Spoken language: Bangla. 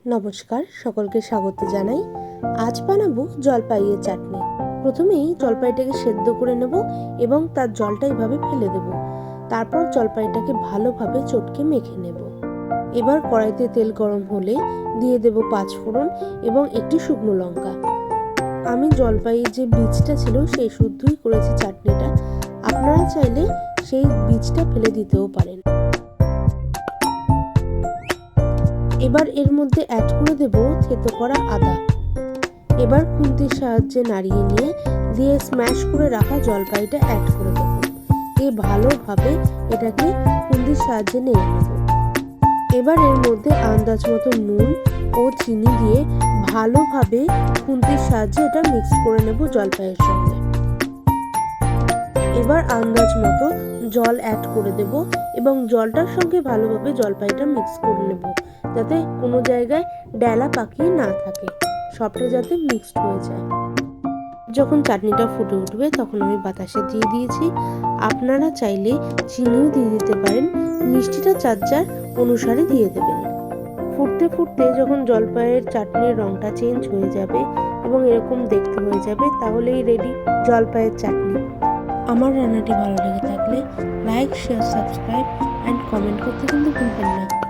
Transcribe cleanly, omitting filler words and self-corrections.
নমস্কার, সকলকে স্বাগত জানাই। আজ বানাবো জলপাইয়ের চাটনি। প্রথমেই জলপাইটাকে সেদ্ধ করে নেব এবং তার জলটা এইভাবে ফেলে দেব। তারপর জলপাইটাকে ভালোভাবে চটকে মেখে নেব। এবার কড়াইতে তেল গরম হলে দিয়ে দেব 5 ফোড়ন এবং একটি শুকনো লঙ্কা। আমি জলপাইয়ের যে বীজটা ছিল সেই শুদ্ধই করেছি চাটনিটা। আপনারা চাইলে সেই বীজটা ফেলে দিতেও পারেন। এবার এর মধ্যে অ্যাড করে দেব থেতো করা আদা। এবার খুন্তির সাহায্যে নাড়িয়ে নিয়ে দিয়ে স্ম্যাশ করে রাখা জলপাইটা অ্যাড করে দেব। ভালোভাবে এটাকে খুন্তির সাহায্যে নেড়ে নেব। এবার এর মধ্যে আন্দাজ মতো নুন ও চিনি দিয়ে ভালোভাবে খুন্তির সাহায্যে এটা মিক্স করে নেব জলপাইয়ের সঙ্গে। এবার আন্দাজ মতো জল অ্যাড করে দেব এবং জলটার সঙ্গে ভালোভাবে জলপাইটা মিক্স করে নেব, যাতে কোনো জায়গায় ডেলা পাকিয়ে না থাকে, সবটা যাতে মিক্সড হয়ে যায়। যখন চাটনিটা ফুটে উঠবে তখন আমি বাতাসা দিয়ে দিয়েছি। আপনারা চাইলে চিনিও দিয়ে দিতে পারেন, মিষ্টিটা যার যার অনুসারে দিয়ে দেবেন। ফুটতে ফুটতে যখন জলপাইয়ের চাটনির রঙটা চেঞ্জ হয়ে যাবে এবং এরকম দেখতে হয়ে যাবে, তাহলেই রেডি জলপাইয়ের চাটনি। আমার রান্নাটি ভালো লেগে থাকলে like, share, subscribe and comment করতে কিন্তু ভুলবেন না।